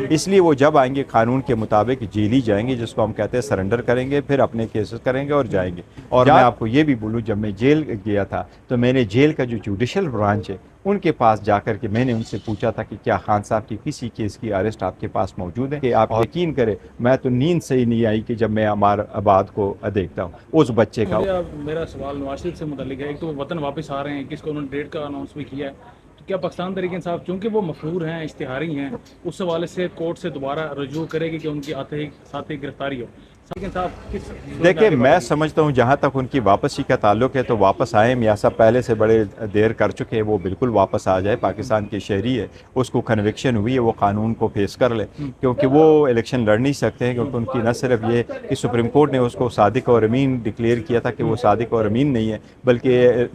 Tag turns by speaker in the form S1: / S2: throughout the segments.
S1: اس لیے وہ جب آئیں گے قانون کے مطابق جیل ہی جائیں گے، جس کو ہم کہتے ہیں سرنڈر کریں گے، پھر اپنے کیسز کریں گے اور جائیں گے۔ اور میں آپ کو یہ بھی بولوں، جب میں جیل گیا تھا تو میں نے جیل کا جو جوڈیشل برانچ ہے ان کے پاس جا کر کے میں نے ان سے پوچھا تھا کہ کیا خان صاحب کی کسی کیس کی اریسٹ آپ کے پاس موجود ہے؟ کہ آپ یقین کریں میں تو نیند سے ہی نہیں آئی کہ جب میں عمار آباد کو دیکھتا ہوں اس بچے کا۔
S2: میرا سوال نواز شریف سے متعلق ہے۔ ایک تو وطن واپس آ رہے ہیں، کس کو انہوں نے ڈیٹ کا اناؤنس بھی کیا ہے، تو کیا پاکستان تحریک انصاف چونکہ وہ مفرور ہیں، اشتہاری ہیں، اس حوالے سے کورٹ سے دوبارہ رجوع کرے گی کہ ان کی ساتھی گرفتاری ہو؟
S1: دیکھیں میں سمجھتا ہوں جہاں تک ان کی واپسی کا تعلق ہے تو واپس آئیں، میاں صاحب پہلے سے بڑے دیر کر چکے ہیں، وہ بالکل واپس آ جائے، پاکستان کے شہری ہے، اس کو کنوکشن ہوئی ہے، وہ قانون کو فیس کر لے، کیونکہ وہ الیکشن لڑ نہیں سکتے ہیں، کیونکہ ان کی نہ صرف یہ کہ سپریم کورٹ نے اس کو صادق اور امین ڈکلیئر کیا تھا کہ وہ صادق اور امین نہیں ہے، بلکہ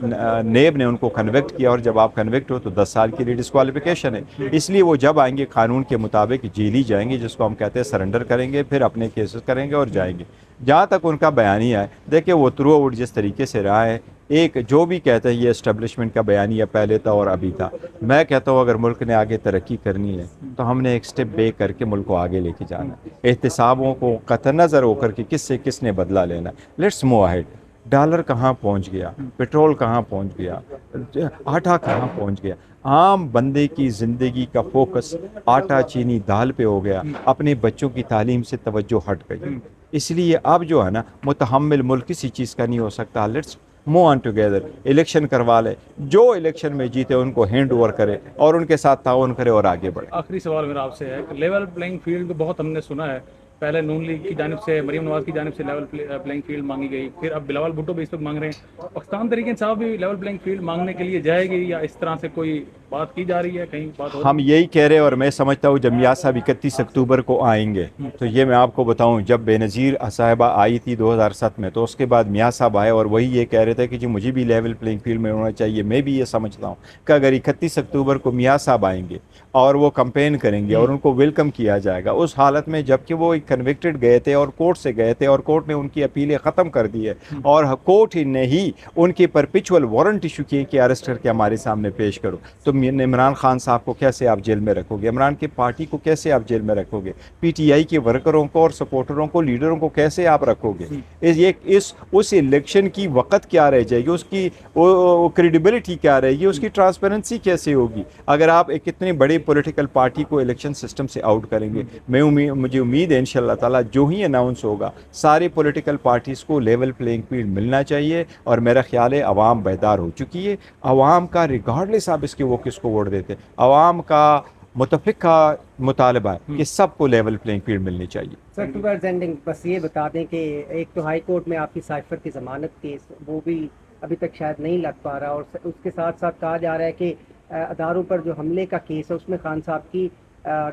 S1: نیب نے ان کو کنوکٹ کیا، اور جب آپ کنوکٹ ہو تو 10 سال کی ری ڈسکوالیفیکیشن ہے۔ اس لیے وہ جب آئیں گے قانون کے مطابق جیل ہی جائیں گے، جس کو ہم کہتے ہیں سرنڈر کریں گے، پھر اپنے کیسز کریں گے اور جائیں گے۔ جہاں تک ان کا بیانیہ ہے، دیکھیں وہ تھرو آؤٹ جس طریقے سے رہا ہے، ایک جو بھی کہتے ہیں یہ اسٹیبلشمنٹ کا بیانیہ پہلے تھا اور ابھی تھا، میں کہتا ہوں اگر ملک نے آگے ترقی کرنی ہے تو ہم نے ایک سٹیپ بیک کر کے ملک کو آگے لے کے جانا ہے، احتسابوں کو قطع نظر ہو کر کے کس سے کس نے بدلہ لینا ہے۔ Let's move ahead. ڈالر کہاں پہنچ گیا، پیٹرول کہاں پہنچ گیا، آٹا کہاں پہنچ گیا، عام بندے کی زندگی کا فوکس آٹا چینی دال پہ ہو گیا، اپنے بچوں کی تعلیم سے توجہ ہٹ گئی۔ اس لیے اب جو ہے نا متحمل ملک کسی چیز کا نہیں ہو سکتا۔ Let's move on together, election کروا لے، جو الیکشن میں جیتے ان کو ہینڈ اوور کرے اور ان کے ساتھ تعاون کرے اور آگے بڑھے۔
S2: آخری سوال میرا آپ سے ہے کہ لیول پلینگ فیلڈ بہت ہم نے سنا ہے، پہلے نون لیگ کی جانب سے، مریم نواز کی جانب سے لیول پلینگ فیلڈ مانگی گئی، پھر اب بلاول بھٹو بھی اس وقت مانگ رہے ہیں، پاکستان تحریک انصاف بھی لیول پلینگ فیلڈ مانگنے کے لیے جائے گی یا اس طرح سے کوئی بات کی جا رہی ہے، کہیں بات ہو؟
S1: ہم یہی کہہ رہے ہیں، اور میں سمجھتا ہوں جب میاں صاحب 31 اکتوبر کو آئیں گے تو یہ میں آپ کو بتاؤں، جب بے نظیر صاحبہ آئی تھی 2007 میں تو اس کے بعد میاں صاحب آئے اور وہی یہ کہہ رہے تھے کہ جی مجھے بھی لیول پلینگ فیلڈ میں ہونا چاہیے۔ میں بھی یہ سمجھتا ہوں کہ اگر 31 اکتوبر کو میاں صاحب آئیں گے اور وہ کمپین کریں گے اور ان کو ویلکم کیا جائے گا، اس حالت میں جب کہ وہ کنوکٹڈ گئے تھے اور کورٹ سے گئے تھے اور کورٹ نے ان کی اپیلیں ختم کر دی ہے اور کورٹ ہی نے ہی ان کے پرپیچول وارنٹ ایشو کیے کہ اریسٹ کر کے ہمارے سامنے پیش کرو، تو عمران خان صاحب کو کیسے آپ جیل میں رکھو گے؟ عمران کی پارٹی کو کیسے آپ جیل میں رکھو گے؟ پی ٹی آئی کے ورکروں کو اور سپورٹروں کو، لیڈروں کو کیسے آپ رکھو گے؟ اس الیکشن کی وقت کیا رہ جائے گی، اس کی کریڈیبلٹی کیا رہے گی، اس کی ٹرانسپیرنسی کیسے ہوگی اگر آپ ایک اتنے بڑے پولیٹیکل پارٹی کو الیکشن سسٹم سے آؤٹ کریں گے؟ مجھے امید ہے انشاءاللہ تعالیٰ جو ہی اناؤنس ہوگا سارے پولیٹیکل پارٹیز کو لیول پلینگ فیلڈ ملنا چاہیے، اور میرا خیال ہے عوام بیدار ہو چکی ہے۔ عوام کا ریگارڈلیس آپ اس کے وہ کس کو ووٹ دیتے، عوام کا متفقہ مطالبہ ہے کہ سب کو لیول پلینگ فیلڈ ملنی چاہیے۔
S3: سر ٹوورڈز اینڈنگ بس یہ بتا دیں کہ ایک تو ہائی کورٹ میں آپ کی سائفر کی ضمانت کیس وہ بھی ابھی تک شاید نہیں لگ پا رہا، اور اس کے ساتھ ساتھ کہا جا رہا ہے کہ اداروں پر جو حملے کا کیس ہے اس میں خان صاحب کی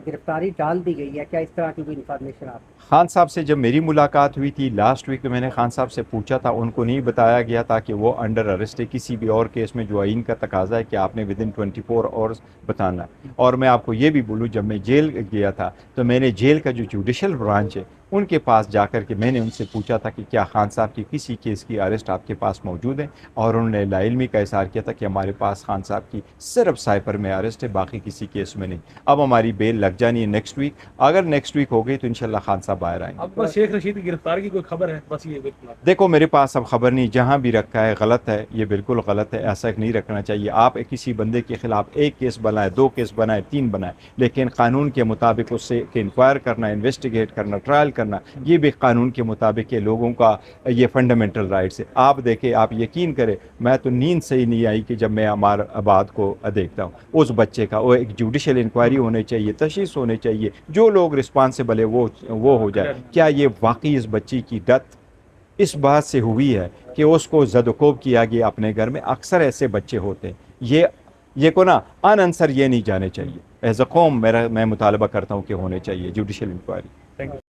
S3: گرفتاری ڈال دی گئی ہے، کیا اس طرح کی کوئی انفارمیشن آپ؟
S1: خان صاحب سے جب میری ملاقات ہوئی تھی لاسٹ ویک میں نے خان صاحب سے پوچھا تھا، ان کو نہیں بتایا گیا تھا کہ وہ انڈر اریسٹ ہے کسی بھی اور کیس میں جو آئین کا تقاضا ہے کہ آپ نے ودن 24 آورز بتانا ہے۔ اور میں آپ کو یہ بھی بولوں جب میں جیل گیا تھا تو میں نے جیل کا جو جوڈیشل برانچ ہے ان کے پاس جا کر کے میں نے ان سے پوچھا تھا کہ کیا خان صاحب کی کسی کیس کی اریسٹ آپ کے پاس موجود ہے، اور انہوں نے لا علمی کا اظہار کیا تھا کہ ہمارے پاس خان صاحب کی صرف سائفر میں اریسٹ ہے، باقی کسی کیس میں نہیں۔ اب ہماری بیل لگ جانی ہے نیکسٹ ویک، اگر نیکسٹ ویک ہو گئی تو انشاءاللہ خان صاحب باہر آئیں گے۔
S2: اب بس شیخ رشید کی گرفتاری کی کوئی خبر ہے؟ بس یہ بالکل
S1: دیکھو میرے پاس اب خبر نہیں، جہاں بھی رکھا ہے غلط ہے، یہ بالکل غلط ہے، ایسا نہیں رکھنا چاہیے۔ آپ کسی بندے کے خلاف ایک کیس بنائے، 2 کیس بنائے، 3 بنائے، لیکن قانون کے مطابق اس سے انکوائر کرنا، انویسٹیگیٹ کرنا، ٹرائل کرنا، یہ بھی قانون کے مطابق ہے، لوگوں کا یہ فنڈامنٹل رائٹس ہے۔ آپ دیکھیں، آپ یقین کریں میں تو نیند سے ہی نہیں آئی کہ جب میں عمار آباد کو دیکھتا ہوں اس بچے کا، وہ ایک جوڈیشل انکوائری ہونے چاہیے، تشخیص ہونے چاہیے، جو لوگ رسپانسبل ہے وہ ہو جائے۔ کیا یہ واقعی اس بچی کی ڈیتھ اس بات سے ہوئی ہے کہ اس کو زد و کوب کیا گیا اپنے گھر میں؟ اکثر ایسے بچے ہوتے ہیں، یہ کو نا ان آنسر یہ نہیں جانے چاہیے۔ ایز اے قوم میں مطالبہ کرتا ہوں کہ ہونے چاہیے جوڈیشل انکوائری۔
S2: Thank you.